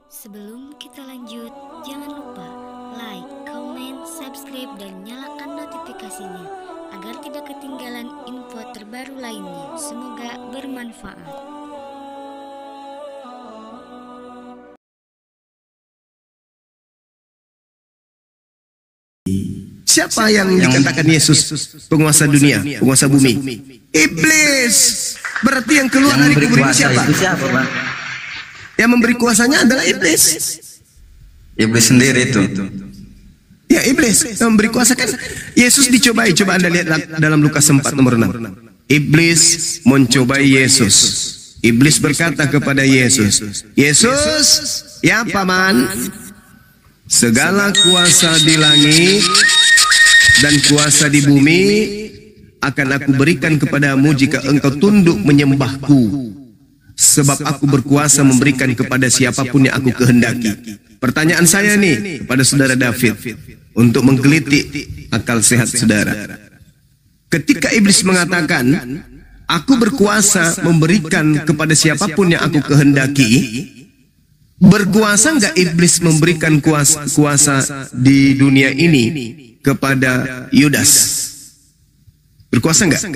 Sebelum kita lanjut, jangan lupa like, comment, subscribe, dan nyalakan notifikasinya agar tidak ketinggalan info terbaru lainnya. Semoga bermanfaat. Siapa yang dikatakan Yesus penguasa dunia, penguasa bumi? Iblis. Berarti yang keluar dari kubur itu siapa? Itu siapa, Bang? Yang memberi kuasanya adalah iblis. Iblis sendiri itu. Ya, iblis yang memberi kuasa kan. Yesus dicobai. Coba Anda lihat dalam Lukas 4 nomor 6. Iblis mencobai Yesus. Iblis berkata kepada Yesus, "Yesus, ya paman, segala kuasa di langit dan kuasa di bumi akan aku berikan kepadamu jika engkau tunduk menyembahku. Sebab aku berkuasa memberikan kepada siapapun yang aku kehendaki." Pertanyaan saya nih kepada saudara David untuk menggelitik akal sehat saudara. Ketika iblis mengatakan, "Aku berkuasa memberikan kepada siapapun yang aku kehendaki," berkuasa enggak iblis memberikan kuasa di dunia ini kepada Yudas? Berkuasa enggak?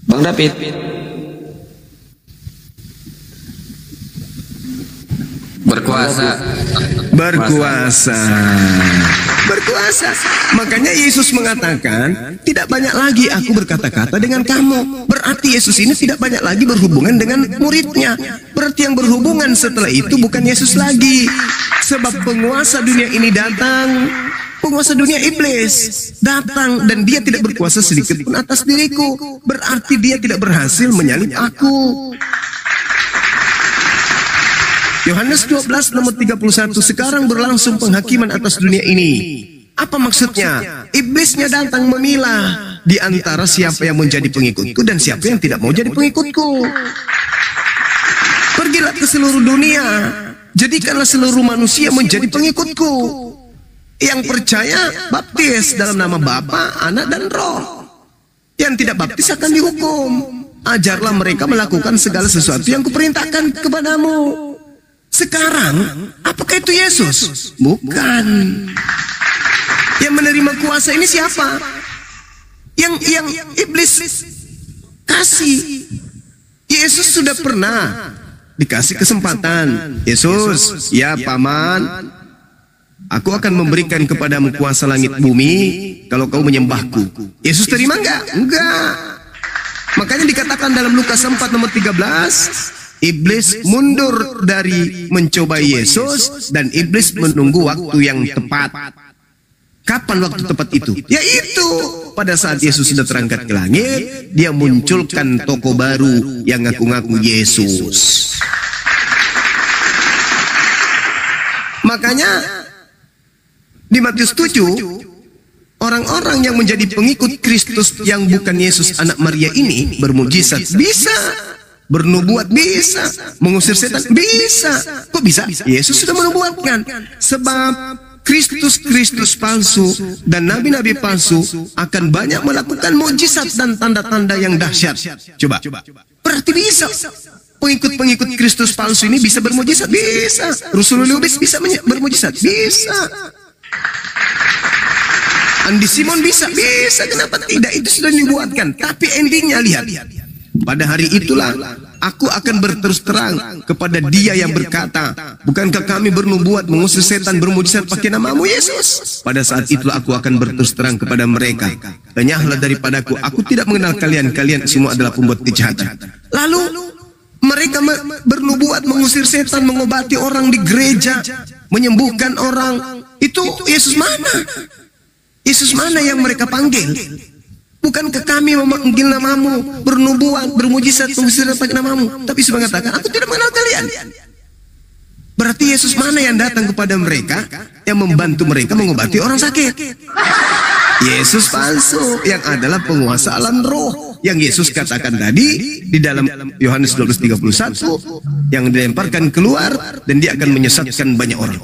Bang David. Berkuasa. Makanya Yesus mengatakan, tidak banyak lagi aku berkata-kata dengan kamu. Berarti Yesus ini tidak banyak lagi berhubungan dengan muridnya. Berarti yang berhubungan setelah itu bukan Yesus lagi. Sebab penguasa dunia ini datang, penguasa dunia iblis datang, dan dia tidak berkuasa sedikit pun atas diriku. Berarti dia tidak berhasil menyalib aku. Yohanes 12 nomor 31, sekarang berlangsung penghakiman atas dunia ini. Apa maksudnya? Iblisnya datang memilah di antara siapa yang menjadi pengikutku dan siapa yang tidak mau jadi pengikutku. Pergilah ke seluruh dunia, jadikanlah seluruh manusia menjadi pengikutku. Yang percaya baptis dalam nama Bapa, Anak, dan Roh. Yang tidak baptis akan dihukum. Ajarlah mereka melakukan segala sesuatu yang kuperintahkan kepadamu. Sekarang, apakah itu Yesus? Bukan. Yang menerima kuasa ini siapa? Yang iblis kasih. Yesus sudah pernah dikasih kesempatan. Yesus, ya paman, aku akan memberikan kepadamu kuasa langit bumi kalau kau menyembahku. Yesus terima enggak? Enggak. Makanya dikatakan dalam Lukas 4 nomor 13, iblis mundur dari mencoba Yesus dan iblis menunggu waktu yang tepat. Kapan waktu tepat itu? Yaitu pada saat Yesus sudah terangkat ke langit, dia munculkan tokoh baru yang ngaku-ngaku Yesus. Makanya di Matius 7, orang-orang yang menjadi pengikut Kristus yang bukan Yesus anak Maria ini bermujizat bisa, bernubuat bisa, mengusir setan bisa. Kok bisa? Yesus sudah menubuatkan. Sebab Kristus palsu dan nabi-nabi palsu akan banyak melakukan mukjizat dan tanda-tanda yang dahsyat. Coba. Berarti bisa. Pengikut-pengikut Kristus palsu ini bisa bermukjizat? Bisa. Rasulullah bisa bermukjizat? Bisa. Andi Simon bisa? Bisa. Kenapa tidak? Itu sudah dibuatkan. Tapi endingnya lihat. Pada hari itulah aku akan berterus terang kepada dia yang berkata, bukankah kami bernubuat mengusir setan bermujizat pakai namamu Yesus? Pada saat itulah aku akan berterus terang kepada mereka, enyahlah daripadaku, aku tidak mengenal kalian, kalian semua adalah pembuat kejahatan. Lalu mereka bernubuat mengusir setan, mengobati orang di gereja, menyembuhkan orang. Itu Yesus mana? Yesus mana yang mereka panggil? Bukankah kami memanggil namamu, bernubuat, bermujizat, mengusir pakai namamu? Tapi Yesus mengatakan, aku tidak mengenal kalian. Berarti Yesus mana yang datang kepada mereka, yang membantu mereka mengobati orang sakit? Yesus palsu, yang adalah penguasa alam roh. Yang Yesus katakan tadi, di dalam Yohanes 12:31, yang dilemparkan keluar, dan dia akan menyesatkan banyak orang.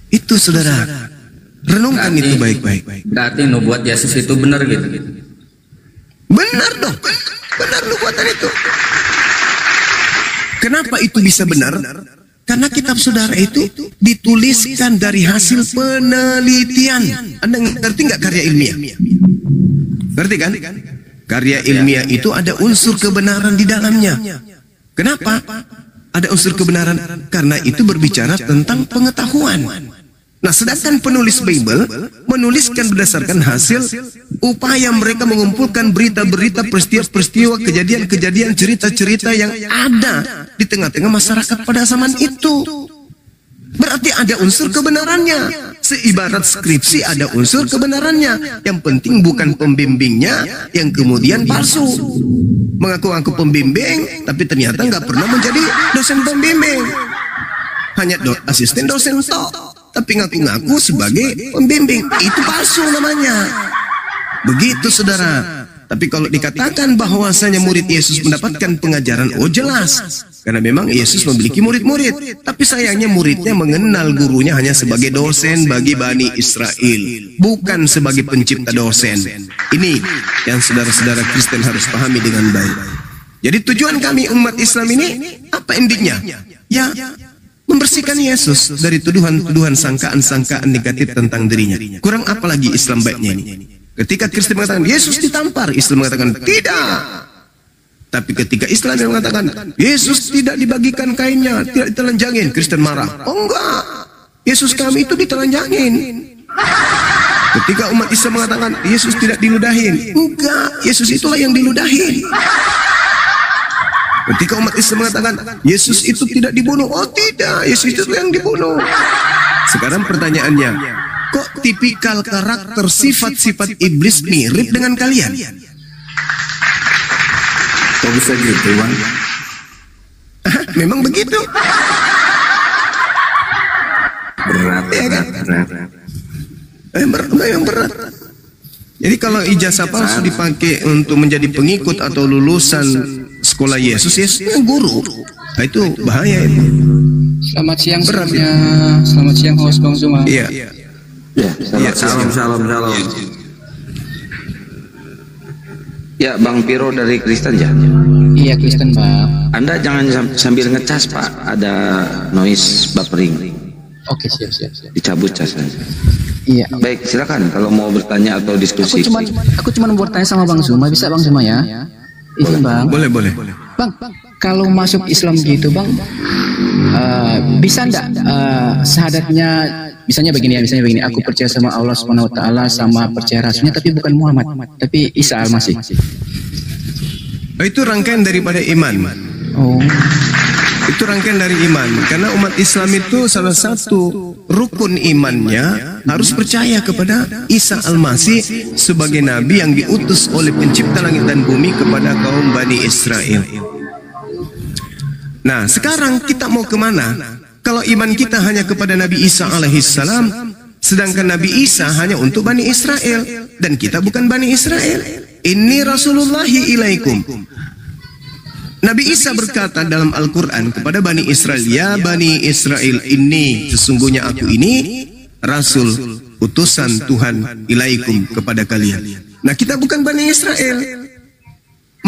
Itu saudara. Renungkan itu baik-baik. Berarti nubuat Yesus itu benar gitu. Benar dong. Benar nubuatan itu. Kenapa itu bisa benar? Karena kitab saudara itu dituliskan dari hasil penelitian. Anda ngerti nggak karya ilmiah? Ngerti kan? Karya ilmiah itu ada unsur kebenaran di dalamnya. Kenapa? Ada unsur kebenaran karena itu berbicara tentang pengetahuan. Nah, sedangkan penulis Bible menuliskan berdasarkan hasil upaya mereka mengumpulkan berita-berita, peristiwa-peristiwa, kejadian-kejadian, cerita-cerita yang ada di tengah-tengah masyarakat pada zaman itu. Berarti ada unsur kebenarannya. Seibarat skripsi ada unsur kebenarannya. Yang penting bukan pembimbingnya yang kemudian palsu. Mengaku-ngaku pembimbing, tapi ternyata nggak pernah menjadi dosen pembimbing. Hanya asisten dosen tok. Tapi ngaku-ngaku sebagai pembimbing. Itu palsu namanya. Begitu saudara. Tapi kalau dikatakan bahwasanya murid Yesus mendapatkan pengajaran, oh jelas. Karena memang Yesus memiliki murid-murid. Tapi sayangnya muridnya mengenal gurunya hanya sebagai dosen bagi Bani Israel. Bukan sebagai pencipta dosen. Ini yang saudara-saudara Kristen harus pahami dengan baik. Jadi tujuan kami umat Islam ini, apa endingnya? Ya, membersihkan Yesus dari tuduhan-tuduhan, sangkaan-sangkaan negatif tentang dirinya. Kurang apa lagi Islam baiknya ini? Ketika Kristen mengatakan Yesus ditampar, Islam mengatakan tidak. Tapi ketika Islam yang mengatakan Yesus tidak dibagikan kainnya, tidak ditelanjangin, Kristen marah. Oh enggak, Yesus kami itu ditelanjangin. Ketika umat Islam mengatakan Yesus tidak diludahin, enggak, Yesus itulah yang diludahin. Ketika umat Islam mengatakan Yesus itu tidak dibunuh, oh tidak, Yesus itu yang dibunuh. Sekarang pertanyaannya, kok tipikal karakter sifat-sifat iblis mirip dengan kalian? Kok bisa gitu, Bang? Memang begitu. Berat, ya kan? Berat. Berat. Jadi kalau ijazah palsu dipakai untuk menjadi pengikut atau lulusan sekolah Yesus, Yesus guru. Nah, itu bahaya itu. Selamat siang Berat, semuanya. Selamat siang host Bang Zuma. Iya. Ya, salam. Ya, Bang Piro dari Kristen ya? Iya, Kristen, Bang. Anda jangan sambil ngecas, Pak. Ada noise buffering. Oke, siap. Dicabut casnya. Iya. Baik, silakan kalau mau bertanya atau diskusi. Aku cuma mau bertanya sama Bang Zuma, bisa Bang Zuma ya? Izin Bang. Boleh. Bang, kalau masuk Islam gitu, Bang, bisa enggak syahadatnya misalnya begini, aku percaya sama Allah Subhanahu wa taala, sama percaya rasulnya, tapi bukan Muhammad, tapi Isa Al-Masih. Itu rangkaian daripada iman. Oh. Itu rangkaian dari iman. Karena umat Islam itu salah satu rukun imannya harus percaya kepada Isa Al-Masih sebagai nabi yang diutus oleh pencipta langit dan bumi kepada kaum Bani Israel. Nah, sekarang kita mau kemana? Kalau iman kita hanya kepada Nabi Isa alaihissalam, sedangkan Nabi Isa hanya untuk Bani Israel, dan kita bukan Bani Israel. Inni Rasulullahi ilaikum. Nabi Isa berkata dalam Al-Quran kepada Bani Israel, ya Bani Israel, ini sesungguhnya aku ini Rasul utusan Tuhan ilaikum kepada kalian. Nah, kita bukan Bani Israel.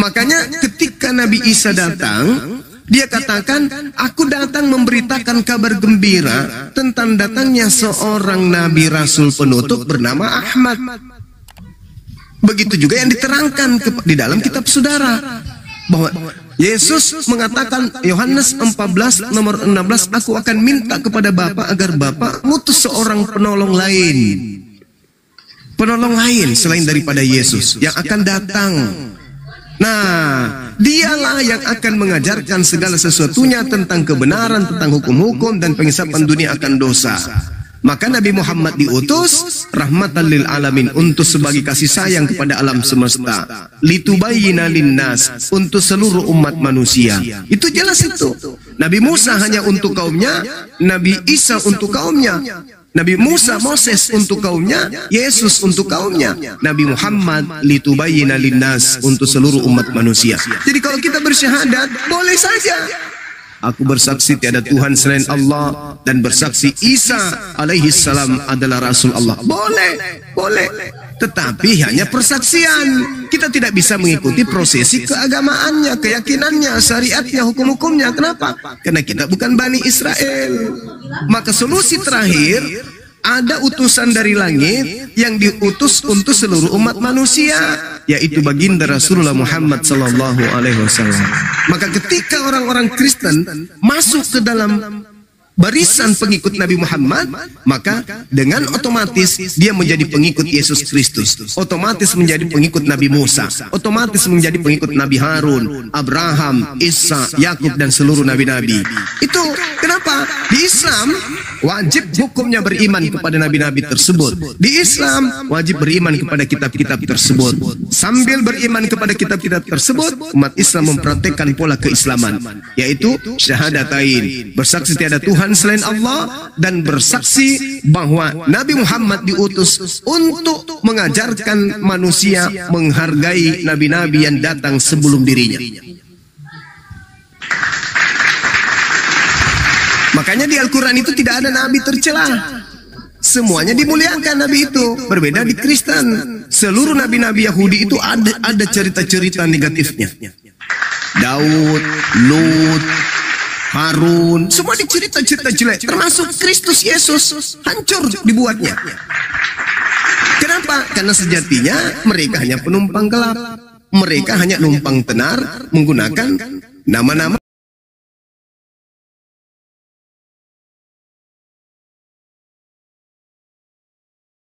Makanya ketika Nabi Isa datang, dia katakan, aku datang memberitakan kabar gembira tentang datangnya seorang Nabi Rasul penutup bernama Ahmad. Begitu juga yang diterangkan di dalam kitab saudara, bahwa Yesus mengatakan, Yohanes 14 nomor 16, aku akan minta kepada Bapa agar Bapa ngutus seorang penolong lain. Penolong lain selain daripada Yesus yang akan datang. Nah, dialah yang akan mengajarkan segala sesuatunya tentang kebenaran, tentang hukum-hukum dan pengisapan dunia akan dosa. Maka Nabi Muhammad diutus rahmatan lil alamin, untuk sebagai kasih sayang kepada alam semesta, litubayyina linnas, untuk seluruh umat manusia. Itu jelas itu. Nabi Musa hanya untuk kaumnya, Nabi Isa untuk kaumnya. Nabi Musa, Moses untuk kaumnya, Yesus untuk kaumnya. Nabi Muhammad litubayyina linnas, untuk seluruh umat manusia. Jadi kalau kita bersyahadat, boleh saja. Aku bersaksi tiada Tuhan selain Allah dan bersaksi Isa alaihi salam adalah Rasul Allah. Boleh, boleh. Tetapi hanya persaksian. Kita tidak bisa mengikuti prosesi keagamaannya, keyakinannya, syariatnya, hukum-hukumnya. Kenapa? Karena kita bukan Bani Israel. Maka solusi terakhir, ada utusan dari langit yang diutus untuk seluruh umat manusia, yaitu baginda Rasulullah Muhammad sallallahu alaihi wasallam. Maka ketika orang-orang Kristen masuk ke dalam barisan pengikut Nabi Muhammad, maka dengan otomatis dia menjadi pengikut Yesus Kristus, otomatis menjadi pengikut Nabi Musa, otomatis menjadi pengikut Nabi Harun, Abraham, Isa, Yakub dan seluruh nabi-nabi. Itu kenapa? Di Islam wajib hukumnya beriman kepada nabi-nabi tersebut. Di Islam wajib beriman kepada kitab-kitab tersebut. Sambil beriman kepada kitab-kitab tersebut, umat Islam mempraktekkan pola keislaman, yaitu syahadatain, bersaksi tiada Tuhan selain Allah dan bersaksi bahwa Nabi Muhammad diutus untuk mengajarkan manusia menghargai nabi-nabi yang datang sebelum dirinya. Makanya di Al-Quran itu tidak ada nabi tercela. Semuanya dimuliakan nabi itu. Berbeda di Kristen. Seluruh nabi-nabi Yahudi itu ada cerita-cerita negatifnya. Daud, Lut, Harun, semua dicerita-cerita jelek, termasuk Kristus Yesus, hancur dibuatnya. Kenapa? Karena sejatinya mereka hanya penumpang gelap. Mereka hanya numpang tenar menggunakan nama-nama